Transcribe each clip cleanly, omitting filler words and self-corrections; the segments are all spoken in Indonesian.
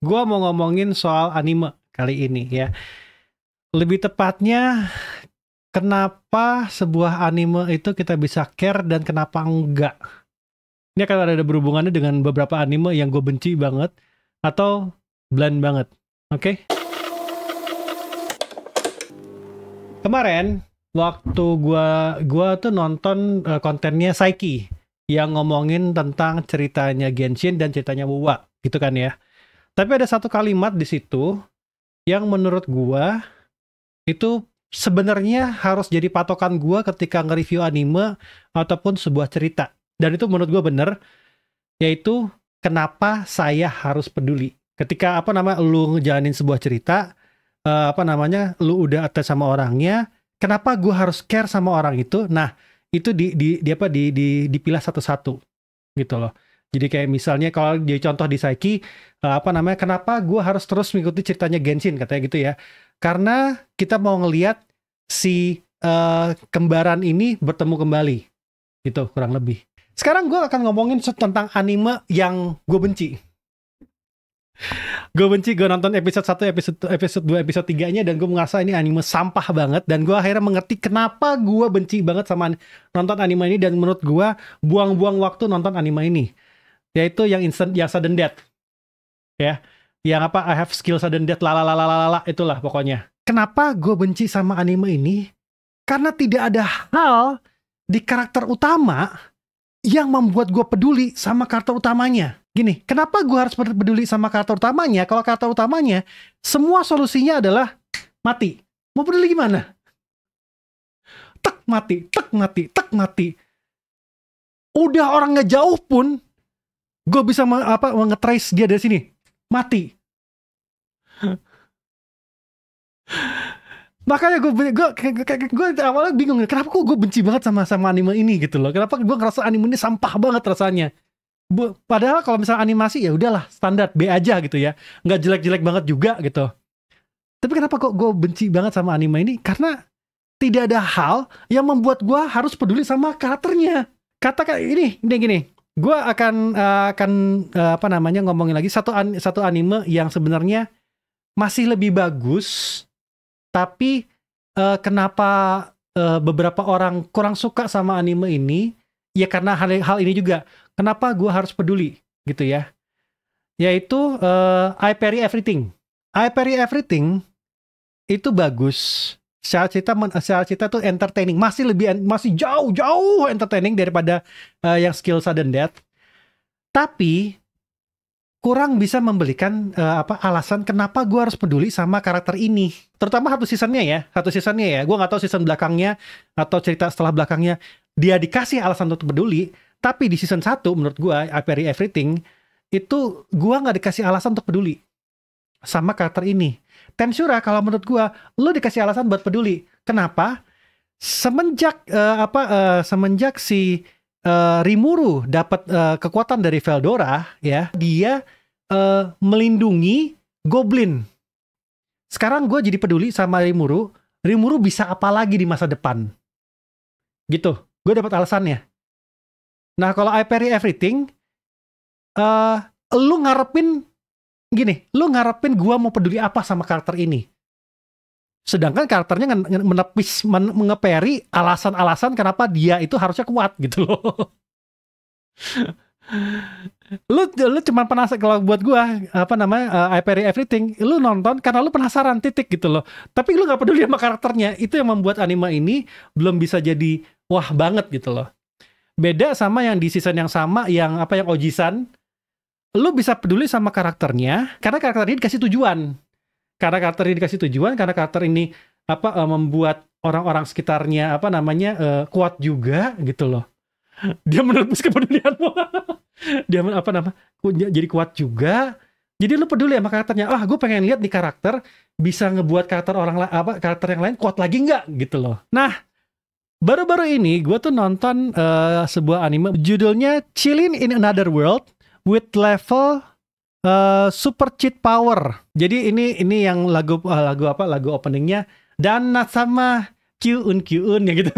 Gua mau ngomongin soal anime kali ini ya. Lebih tepatnya, kenapa sebuah anime itu kita bisa care dan kenapa enggak. Ini akan ada berhubungannya dengan beberapa anime yang gue benci banget atau bland banget. Oke? Kemarin waktu gua tuh nonton kontennya Saiki yang ngomongin tentang ceritanya Genshin dan ceritanya WoW gitu kan ya. Tapi ada satu kalimat di situ yang menurut gua itu sebenarnya harus jadi patokan gua ketika nge-review anime ataupun sebuah cerita. Dan itu menurut gua bener, yaitu kenapa saya harus peduli. Ketika lu ngejalanin sebuah cerita, lu udah attach sama orangnya, kenapa gua harus care sama orang itu? Nah, itu dipilah satu-satu gitu loh. Jadi kayak misalnya kalau jadi contoh di Saiki, kenapa gue harus terus mengikuti ceritanya Genshin katanya gitu ya. Karena kita mau ngelihat si kembaran ini bertemu kembali. Gitu kurang lebih. Sekarang gue akan ngomongin tentang anime yang gue benci. Gue nonton episode 1, episode 2, episode 3-nya dan gue merasa ini anime sampah banget. Dan gue akhirnya mengerti kenapa gue benci banget sama nonton anime ini. Dan menurut gue buang-buang waktu nonton anime ini. Yaitu yang sudden death. Ya. Yang I have skill sudden death, lalalala, itulah pokoknya. Kenapa gue benci sama anime ini? Karena tidak ada hal di karakter utama yang membuat gue peduli sama karakter utamanya. Gini, kenapa gue harus peduli sama karakter utamanya? Kalau karakter utamanya, semua solusinya adalah mati. Mau peduli gimana? Tek mati, tek mati, tek mati. Udah orang ngejauh pun, gue bisa nge-trace dia dari sini. Mati. Makanya gue awalnya bingung, kenapa kok gue benci banget sama anime ini gitu loh. Kenapa gue ngerasa anime ini sampah banget rasanya. Padahal kalau misalnya animasi ya udahlah standar B aja gitu ya, nggak jelek-jelek banget juga gitu. Tapi kenapa kok gue benci banget sama anime ini? Karena tidak ada hal yang membuat gue harus peduli sama karakternya. Katakan gini, gue akan ngomongin lagi satu anime yang sebenarnya masih lebih bagus, tapi kenapa beberapa orang kurang suka sama anime ini? Ya karena hal ini juga. Kenapa gue harus peduli gitu ya? Yaitu I Parry Everything. I Parry Everything itu bagus. Secara cerita tuh entertaining. Masih jauh entertaining daripada yang skill sudden death. Tapi kurang bisa memberikan alasan kenapa gue harus peduli sama karakter ini. Terutama satu seasonnya ya. Gue nggak tahu season belakangnya atau cerita setelah belakangnya dia dikasih alasan untuk peduli. Tapi di season 1 menurut gue, I Parry Everything, itu gue gak dikasih alasan untuk peduli sama karakter ini. Tensura kalau menurut gue, lo dikasih alasan buat peduli. Kenapa? Semenjak si Rimuru dapat kekuatan dari Veldora, ya, dia melindungi Goblin. Sekarang gue jadi peduli sama Rimuru. Rimuru bisa apa lagi di masa depan? Gitu, gue dapat alasannya. Nah, kalau I Parry Everything, lu ngarepin gua mau peduli apa sama karakter ini. Sedangkan karakternya nge-parry alasan-alasan kenapa dia itu harusnya kuat gitu loh. lu cuma penasaran. Kalau buat gua I Parry Everything, lu nonton karena lu penasaran titik gitu loh. Tapi lu nggak peduli sama karakternya. Itu yang membuat anime ini belum bisa jadi wah banget gitu loh. Beda sama yang di season yang sama, yang Oji-san, lu bisa peduli sama karakternya karena karakter ini dikasih tujuan. Karena karakter ini membuat orang-orang sekitarnya kuat juga gitu loh. Dia menebus kepedulianmu. Dia jadi kuat juga. Jadi lu peduli sama karakternya. Gue pengen lihat nih karakter bisa ngebuat karakter yang lain kuat lagi nggak gitu loh. Nah, baru-baru ini gue tuh nonton sebuah anime judulnya Chillin' in Another World with Level Super Cheat Power. Jadi ini yang lagu openingnya dan sama Kyun ya gitu.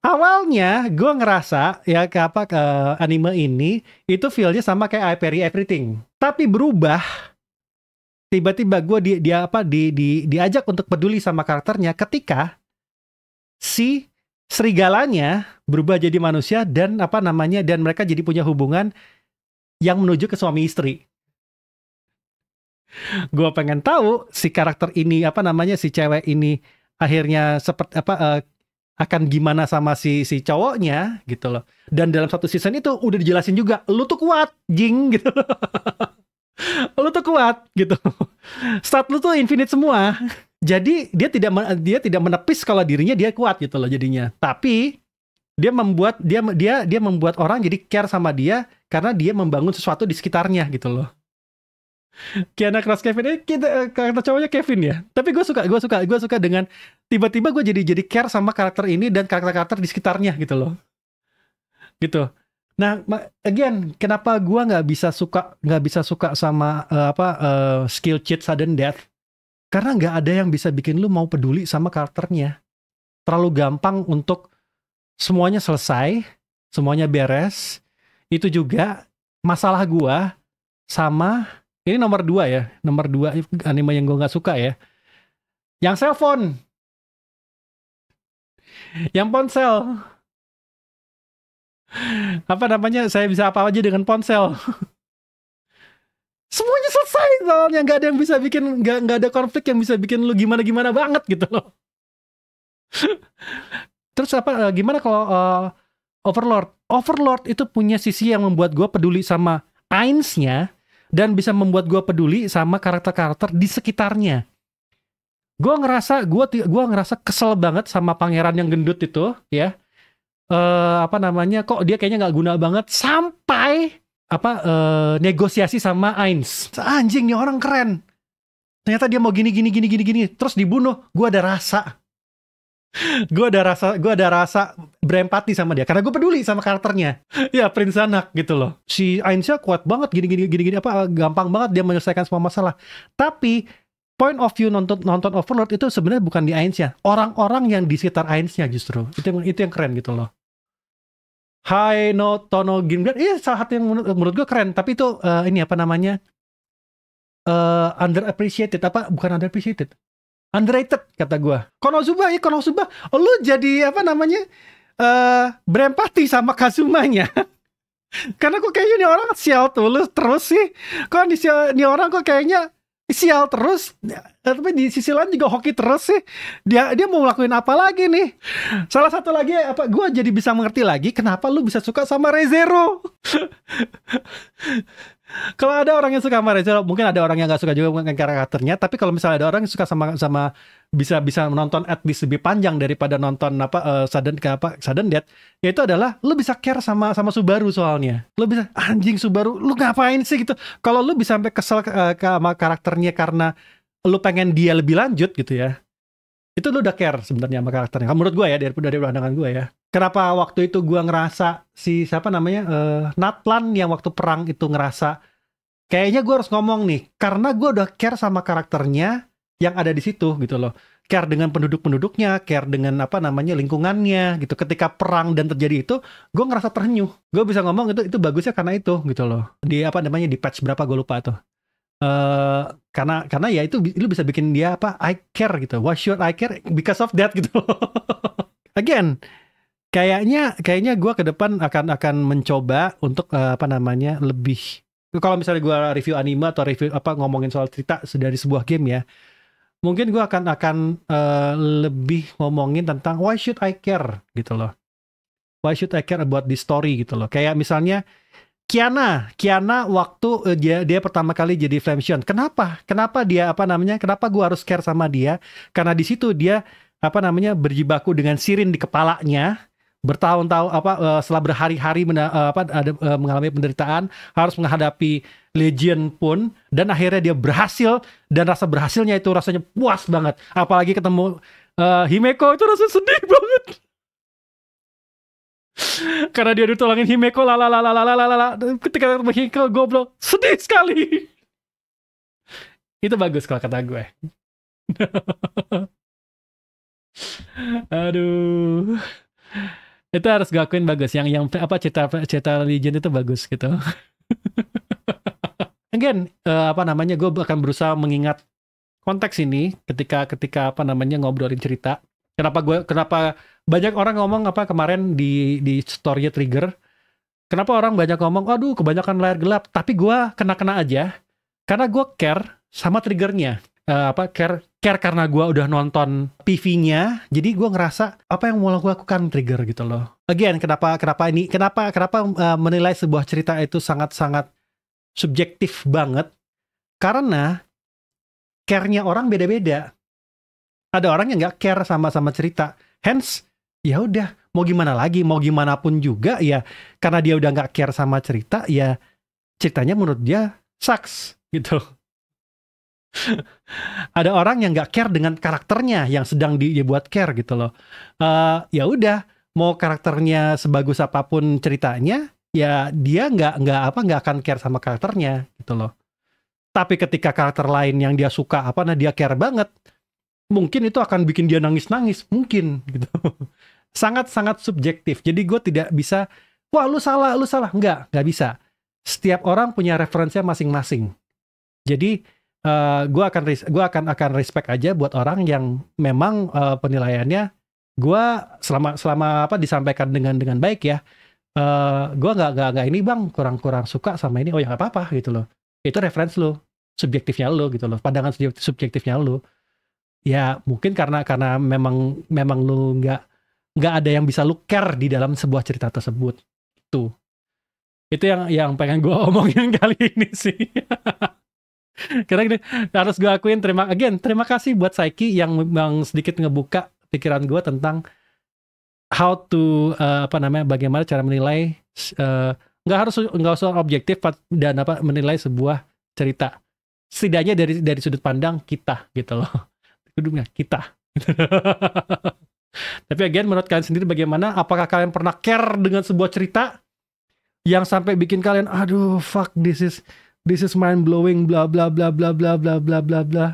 Awalnya gue ngerasa ya ke anime ini itu feel-nya sama kayak I Perry Everything. Tapi berubah tiba-tiba gue diajak untuk peduli sama karakternya ketika si serigalanya berubah jadi manusia dan dan mereka jadi punya hubungan yang menuju ke suami istri. Gue pengen tahu si karakter ini si cewek ini akhirnya seperti akan gimana sama si cowoknya gitu loh. Dan dalam satu season itu udah dijelasin juga, lu tuh kuat, jing gitu. Lu tuh kuat gitu. Stat lu tuh infinite semua. Jadi dia tidak menepis kalau dirinya dia kuat gitu loh jadinya. Tapi dia membuat orang jadi care sama dia karena dia membangun sesuatu di sekitarnya gitu loh. Kiana Cross Kevin kita karakter cowoknya Kevin ya. Tapi gue suka dengan tiba-tiba gue jadi care sama karakter ini dan karakter-karakter di sekitarnya gitu loh. Gitu. Nah, again, kenapa gue nggak bisa suka sama skill cheat sudden death? Karena nggak ada yang bisa bikin lu mau peduli sama karakternya. Terlalu gampang untuk semuanya selesai, semuanya beres. Itu juga masalah gue sama ini nomor 2 ya, nomor 2 anime yang gue nggak suka ya. Yang cell phone, yang ponsel. Saya bisa apa aja dengan ponsel. Semuanya selesai soalnya, nggak ada yang bisa bikin, nggak ada konflik yang bisa bikin lu gimana banget gitu loh. Terus gimana kalau Overlord? Overlord itu punya sisi yang membuat gue peduli sama Ainz-nya dan bisa membuat gue peduli sama karakter-karakter di sekitarnya. Gue ngerasa kesel banget sama pangeran yang gendut itu, ya. Kok dia kayaknya nggak guna banget sampai negosiasi sama Ainz. Anjing nih orang keren. Ternyata dia mau gini, terus dibunuh. Gue ada rasa berempati sama dia karena gue peduli sama karakternya. Ya Prince Anak gitu loh. Si Ainz-nya kuat banget gini gampang banget dia menyelesaikan semua masalah. Tapi point of view nonton Overlord itu sebenarnya bukan di Ainz-nya, orang-orang yang di sekitar Ainz-nya justru. Itu yang keren gitu loh. Hai no Tono Gimgan, salah satu yang menurut gue keren, tapi itu underappreciated, bukan underappreciated, underrated kata gue. Konosuba, lu jadi berempati sama Kazumanya. Karena kok kayaknya ini orang sial terus sih. Kok ini orang kok kayaknya sial terus, tapi di sisi lain juga hoki terus sih. Dia mau ngelakuin apa lagi nih? Salah satu lagi gue jadi bisa mengerti lagi kenapa lu bisa suka sama Re:Zero. Kalau ada orang yang suka sama Re:Zero, mungkin ada orang yang nggak suka juga dengan karakternya. Tapi kalau misalnya ada orang yang suka sama bisa menonton at least lebih panjang daripada nonton sudden death, yaitu adalah lu bisa care sama Subaru soalnya. Lu bisa anjing Subaru, lu ngapain sih gitu? Kalau lu bisa sampai kesel sama karakternya karena lu pengen dia lebih lanjut gitu ya, itu lu udah care sebenarnya sama karakternya. Menurut gue ya, dari pandangan gue ya. Kenapa waktu itu gue ngerasa Natlan yang waktu perang itu ngerasa kayaknya gue harus ngomong nih, karena gue udah care sama karakternya yang ada di situ gitu loh. Care dengan penduduk-penduduknya, care dengan lingkungannya gitu. Ketika perang dan terjadi itu, gue ngerasa terhenyuh. Gue bisa ngomong itu bagusnya karena itu gitu loh. Di di patch berapa gue lupa tuh. Karena ya itu lu bisa bikin dia I care gitu. Why should I care? Because of that gitu loh. Again, kayaknya gue ke depan akan mencoba untuk lebih, kalau misalnya gue review anime atau review ngomongin soal cerita dari sebuah game ya, mungkin gue akan lebih ngomongin tentang why should I care gitu loh. Why should I care about this story gitu loh. Kayak misalnya Kiana waktu dia pertama kali jadi Flamesion. Kenapa dia kenapa gue harus care sama dia? Karena di situ dia berjibaku dengan sirin di kepalanya bertahun-tahun setelah berhari-hari mengalami penderitaan, harus menghadapi Legion pun, dan akhirnya dia berhasil, dan rasa berhasilnya itu rasanya puas banget. Apalagi ketemu Himeko, itu rasanya sedih banget. Karena dia ditolongin Himeko, ketika ketemu Himeko, goblok, sedih sekali. Itu bagus kalau kata gue. Aduh. Itu harus gue akuin bagus. Yang apa cerita Legion itu bagus gitu. Again, apa namanya, gue akan berusaha mengingat konteks ini ketika apa namanya ngobrolin cerita. Kenapa banyak orang ngomong apa kemarin di story Trigger. Kenapa orang banyak ngomong, aduh kebanyakan layar gelap. Tapi gue kena aja. Karena gue care sama triggernya. Care karena gue udah nonton PV-nya. Jadi gue ngerasa apa yang mau gue lakukan trigger gitu loh. Again, kenapa menilai sebuah cerita itu sangat-sangat subjektif banget. Karena care-nya orang beda-beda. Ada orang yang nggak care sama cerita. Hence, ya udah, mau gimana lagi, mau gimana pun juga ya, karena dia udah nggak care sama cerita, ya ceritanya menurut dia sucks gitu. Ada orang yang nggak care dengan karakternya yang sedang dibuat care gitu loh. Ya udah, mau karakternya sebagus apapun ceritanya, ya dia nggak akan care sama karakternya gitu loh. Tapi ketika karakter lain yang dia suka dia care banget, mungkin itu akan bikin dia nangis mungkin gitu. Sangat-sangat subjektif. Jadi gue tidak bisa, wah lu salah. Nggak bisa. Setiap orang punya referensinya masing-masing. Jadi gue akan respect aja buat orang yang memang penilaiannya gue selama disampaikan dengan baik ya. Gue nggak ini bang kurang suka sama ini. Oh ya nggak apa-apa gitu loh. Itu referensi lo, subjektifnya lo gitu loh. Pandangan subjektifnya lo. Ya mungkin karena memang lu nggak ada yang bisa lu care di dalam sebuah cerita tersebut. Itu yang pengen gue omongin kali ini sih. Karena gini, harus gue akuin terima kasih buat Saiki yang sedikit ngebuka pikiran gue tentang how to bagaimana cara menilai, nggak usah objektif dan menilai sebuah cerita, setidaknya dari sudut pandang kita gitu loh, hidupnya kita. Tapi again, menurut kalian sendiri bagaimana? Apakah kalian pernah care dengan sebuah cerita yang sampai bikin kalian aduh fuck this is mind blowing bla bla bla bla bla bla bla bla bla.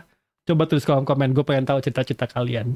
Coba tulis kolom komen, gue pengen tahu cerita-cerita kalian.